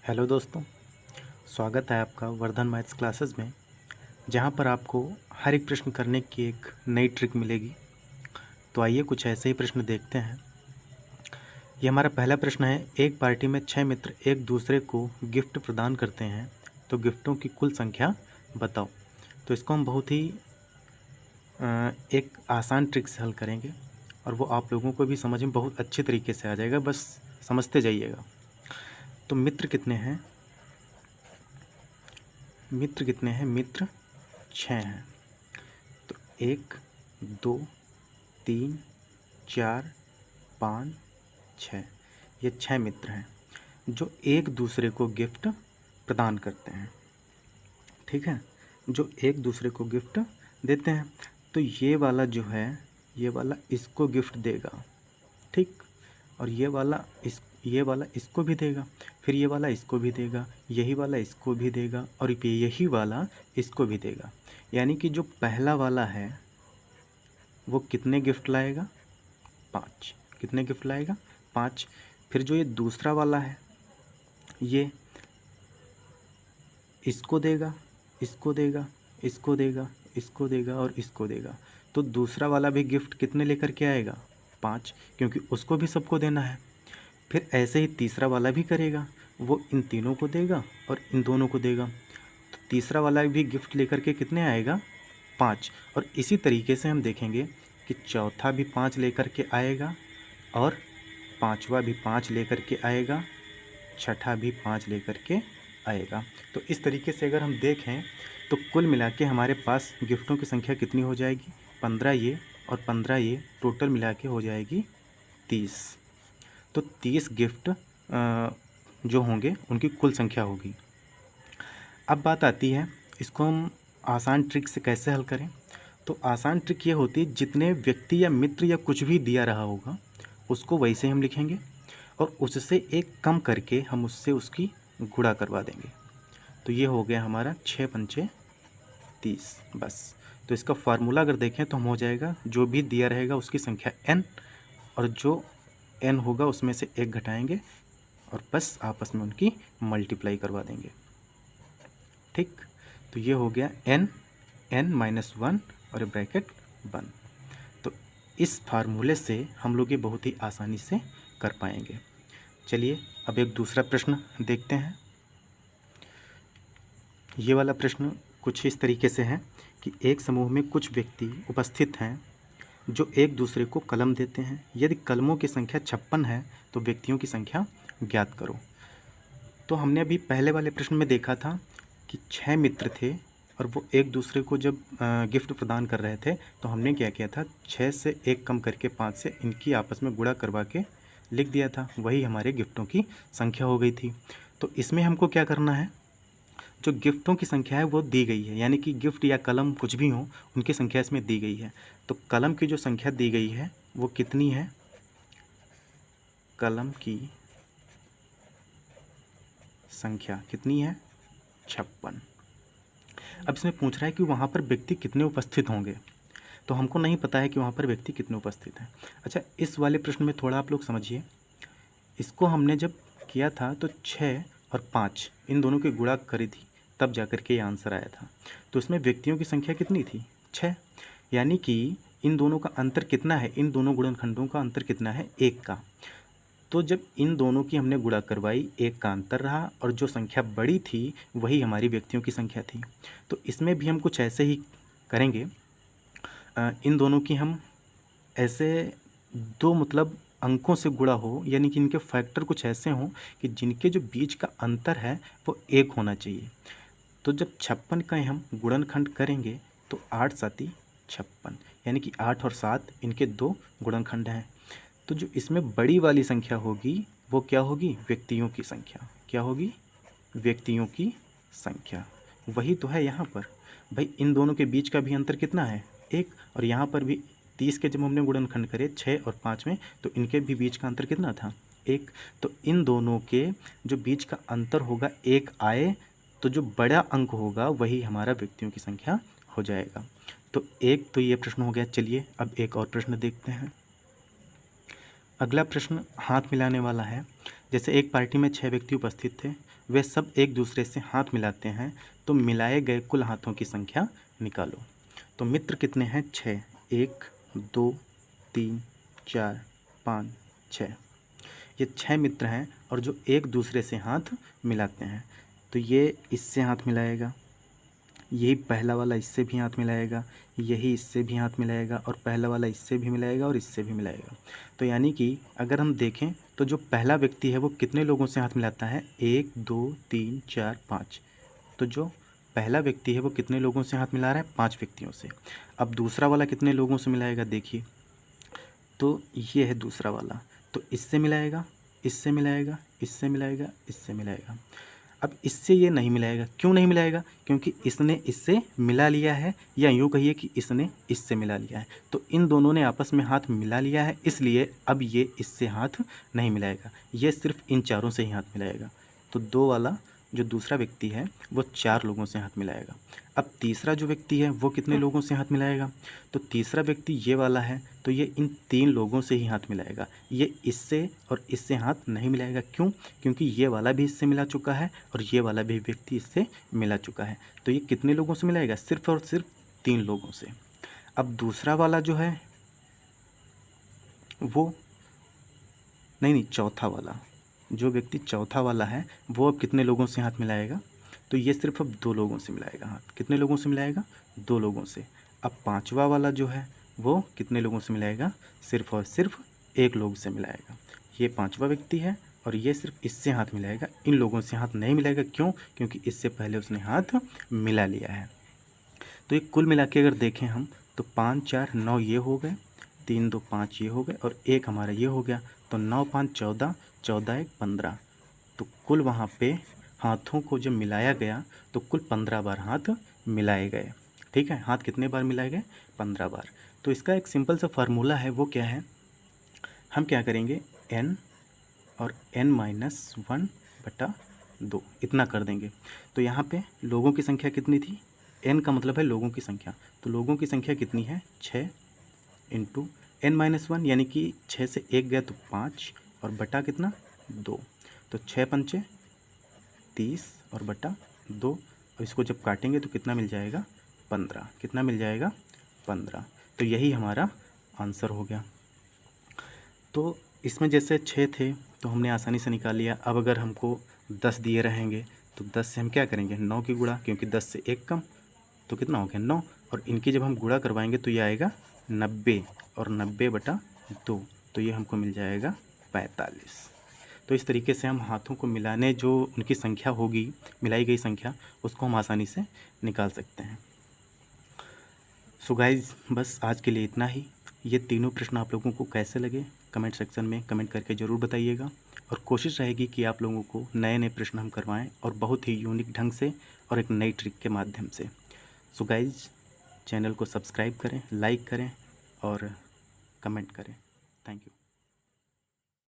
Hello दोस्तों, स्वागत है आपका वर्धन मैथ्स क्लासेस में, जहां पर आपको हर एक प्रश्न करने की एक नई ट्रिक मिलेगी। तो आइए कुछ ऐसे ही प्रश्न देखते हैं। ये हमारा पहला प्रश्न है। एक पार्टी में 6 मित्र एक दूसरे को गिफ्ट प्रदान करते हैं, तो गिफ्टों की कुल संख्या बताओ। तो इसको हम बहुत ही एक आसान ट्रिक से हल करेंगे और वो आप लोगों को भी समझ में बहुत अच्छे तरीके से आ जाएगा, बस समझते जाइएगा। तो मित्र कितने हैं? मित्र 6 हैं। तो 1 2 3 4 5 6, ये 6 मित्र हैं जो एक दूसरे को गिफ्ट प्रदान करते हैं। ठीक है, जो एक दूसरे को गिफ्ट देते हैं। तो ये वाला जो है, ये वाला इसको गिफ्ट देगा, ठीक। और ये वाला इसको भी देगा, फिर ये वाला इसको भी देगा, यही वाला इसको भी देगा, और यही वाला इसको भी देगा। यानी कि जो पहला वाला है वो कितने गिफ्ट लाएगा? 5। कितने गिफ्ट लाएगा? 5। फिर जो ये दूसरा वाला है, ये इसको देगा, इसको देगा, इसको देगा, इसको देगा और इसको देगा। तो दूसरा वाला भी गिफ्ट कितने लेकर के आएगा? 5, क्योंकि उसको भी सबको देना है। फिर ऐसे ही तीसरा वाला भी करेगा, वो इन तीनों को देगा और इन दोनों को देगा। तो तीसरा वाला भी गिफ्ट लेकर के कितने आएगा? 5। और इसी तरीके से हम देखेंगे कि चौथा भी 5 लेकर के आएगा, और पांचवा भी 5 लेकर के आएगा, छठा भी 5 लेकर के आएगा। तो इस तरीके से अगर हम देखें तो कुल मिला के हमारे पास गिफ्टों की संख्या कितनी हो जाएगी? 15 ये और 15 ये, टोटल मिला के हो जाएगी 30। तो 30 गिफ्ट जो होंगे उनकी कुल संख्या होगी। अब बात आती है, इसको हम आसान ट्रिक से कैसे हल करें। तो आसान ट्रिक ये होती है, जितने व्यक्ति या मित्र या कुछ भी दिया रहा होगा उसको वैसे हम लिखेंगे, और उससे एक कम करके हम उससे उसकी गुणा करवा देंगे। तो ये हो गया हमारा 6 पंचे 30, बस। तो इसका फार्मूला अगर देखें तो हम हो जाएगा, जो भी दिया रहेगा उसकी संख्या n, और जो n होगा उसमें से 1 घटाएंगे और बस आपस में उनकी मल्टीप्लाई करवा देंगे, ठीक। तो ये हो गया n-1 और ब्रैकेट 1। तो इस फार्मूले से हम लोग ये बहुत ही आसानी से कर पाएंगे। चलिए अब एक दूसरा प्रश्न देखते हैं। ये वाला प्रश्न कुछ इस तरीके से है कि एक समूह में कुछ व्यक्ति उपस्थित हैं जो एक दूसरे को कलम देते हैं। यदि कलमों की संख्या 56 है तो व्यक्तियों की संख्या ज्ञात करो। तो हमने अभी पहले वाले प्रश्न में देखा था कि 6 मित्र थे और वो एक दूसरे को जब गिफ्ट प्रदान कर रहे थे तो हमने क्या किया था, 6 से 1 कम करके 5 से इनकी आपस में गुणा करवा के लिख दिया था। वही हमारे गिफ्टों की संख्या हो गई थी। तो इसमें हमको क्या करना है, जो गिफ्टों की संख्या है वो दी गई है, यानी कि गिफ्ट या कलम कुछ भी हो उनकी संख्या इसमें दी गई है। तो कलम की जो संख्या दी गई है वो कितनी है? कलम की संख्या कितनी है? 56। अब इसमें पूछ रहा है कि वहाँ पर व्यक्ति कितने उपस्थित होंगे। तो हमको नहीं पता है कि वहाँ पर व्यक्ति कितने उपस्थित हैं। अच्छा, इस वाले प्रश्न में थोड़ा आप लोग समझिए। इसको हमने जब किया था तो 6 और 5 इन दोनों की गुणा करी थी, तब जाकर के ये आंसर आया था। तो इसमें व्यक्तियों की संख्या कितनी थी? 6। यानी कि इन दोनों का अंतर कितना है? इन दोनों गुणनखंडों का अंतर कितना है? 1 का। तो जब इन दोनों की हमने गुणा करवाई, 1 का अंतर रहा, और जो संख्या बड़ी थी वही हमारी व्यक्तियों की संख्या थी। तो इसमें भी हम कुछ ऐसे ही करेंगे। इन दोनों की हम ऐसे दो मतलब अंकों से गुणा हो, यानी कि इनके फैक्टर कुछ ऐसे हों कि जिनके जो बीच का अंतर है वो 1 होना चाहिए। तो जब 56 का हम गुणनखंड करेंगे तो 8 साती 56, यानी कि 8 और 7 इनके 2 गुणनखंड हैं। तो जो इसमें बड़ी वाली संख्या होगी वो क्या होगी? व्यक्तियों की संख्या। क्या होगी? व्यक्तियों की संख्या। वही तो है यहाँ पर भाई, इन दोनों के बीच का भी अंतर कितना है? 1। और यहाँ पर भी 30 के जब हमने गुणनखंड करे 6 और 5 में, तो इनके भी बीच का अंतर कितना था? 1। तो इन दोनों के जो बीच का अंतर होगा 1 आए, तो जो बड़ा अंक होगा वही हमारा व्यक्तियों की संख्या हो जाएगा। तो एक तो ये प्रश्न हो गया। चलिए अब एक और प्रश्न देखते हैं। अगला प्रश्न हाथ मिलाने वाला है। जैसे एक पार्टी में 6 व्यक्ति उपस्थित थे, वे सब एक दूसरे से हाथ मिलाते हैं, तो मिलाए गए कुल हाथों की संख्या निकालो। तो मित्र कितने हैं? 6। 1 2 3 4 5 6। ये 6 मित्र हैं और जो एक दूसरे से हाथ मिलाते हैं। तो ये इससे हाथ मिलाएगा, यही पहला वाला इससे भी हाथ मिलाएगा, यही इससे भी हाथ मिलाएगा, और पहला वाला इससे भी मिलाएगा और इससे भी मिलाएगा। तो यानी कि अगर हम देखें तो जो पहला व्यक्ति है वो कितने लोगों से हाथ मिलाता है? 1 2 3 4 5। तो जो पहला व्यक्ति है वो कितने लोगों से हाथ मिला रहा है? 5 व्यक्तियों से। अब दूसरा वाला कितने लोगों से मिलाएगा? देखिए, तो ये है दूसरा वाला, तो इससे मिलाएगा, इससे मिलाएगा, इससे मिलाएगा, इससे मिलाएगा। अब इससे ये नहीं मिलाएगा। क्यों नहीं मिलाएगा? क्योंकि इसने इससे मिला लिया है, या यूँ कहिए कि इसने इससे मिला लिया है। तो इन दोनों ने आपस में हाथ मिला लिया है, इसलिए अब ये इससे हाथ नहीं मिलाएगा, ये सिर्फ इन चारों से ही हाथ मिलाएगा। तो 2 वाला जो दूसरा व्यक्ति है वो 4 लोगों से हाथ मिलाएगा। अब तीसरा जो व्यक्ति है वो कितने लोगों से हाथ मिलाएगा? तो तीसरा व्यक्ति ये वाला है, तो ये इन 3 लोगों से ही हाथ मिलाएगा, ये इससे और इससे हाथ नहीं मिलाएगा। क्यों? क्योंकि ये वाला भी इससे मिला चुका है और ये वाला भी व्यक्ति इससे मिला चुका है। तो ये कितने लोगों से मिलाएगा? सिर्फ और सिर्फ 3 लोगों से। अब दूसरा वाला जो है वो नहीं, चौथा वाला, जो व्यक्ति चौथा वाला है वो अब कितने लोगों से हाथ मिलाएगा? तो ये सिर्फ अब 2 लोगों से मिलाएगा हाथ। कितने लोगों से मिलाएगा? 2 लोगों से। अब पांचवा वाला जो है वो कितने लोगों से मिलाएगा? सिर्फ और सिर्फ 1 लोग से मिलाएगा। ये पांचवा व्यक्ति है और ये सिर्फ इससे हाथ मिलाएगा, इन लोगों से हाथ नहीं मिलाएगा। क्यों? क्योंकि इससे पहले उसने हाथ मिला लिया है। तो ये कुल मिला के अगर देखें हम तो 5 4 9 ये हो गए, 3 2 5 ये हो गए और 1 हमारा ये हो गया। तो 9 5 14, 14 1 15। तो कुल वहाँ पे हाथों को जब मिलाया गया तो कुल 15 बार हाथ मिलाए गए। ठीक है, हाथ कितने बार मिलाए गए? 15 बार। तो इसका एक सिंपल सा फार्मूला है, वो क्या है? हम क्या करेंगे, n और n-1/2 इतना कर देंगे। तो यहाँ पे लोगों की संख्या कितनी थी? n का मतलब है लोगों की संख्या। तो लोगों की संख्या कितनी है? 6 इंटू n-1, यानी कि 6 से 1 गया तो 5 और बटा कितना? 2। तो 6 पंचे 30 और बटा 2, और इसको जब काटेंगे तो कितना मिल जाएगा? 15। कितना मिल जाएगा? 15। तो यही हमारा आंसर हो गया। तो इसमें जैसे 6 थे तो हमने आसानी से निकाल लिया। अब अगर हमको 10 दिए रहेंगे तो 10 से हम क्या करेंगे? 9 की गुणा, क्योंकि 10 से 1 कम, तो कितना हो गया? 9। और इनकी जब हम गुणा करवाएंगे तो ये आएगा 90, और 90/2, तो ये हमको मिल जाएगा 45। तो इस तरीके से हम हाथों को मिलाने जो उनकी संख्या होगी, मिलाई गई संख्या, उसको हम आसानी से निकाल सकते हैं। सो गाइज़, बस आज के लिए इतना ही। ये तीनों प्रश्न आप लोगों को कैसे लगे कमेंट सेक्शन में कमेंट करके ज़रूर बताइएगा, और कोशिश रहेगी कि आप लोगों को नए नए प्रश्न हम करवाएं, और बहुत ही यूनिक ढंग से और एक नई ट्रिक के माध्यम से। सो गाइज़, चैनल को सब्सक्राइब करें, लाइक करें और कमेंट करें। Thank you.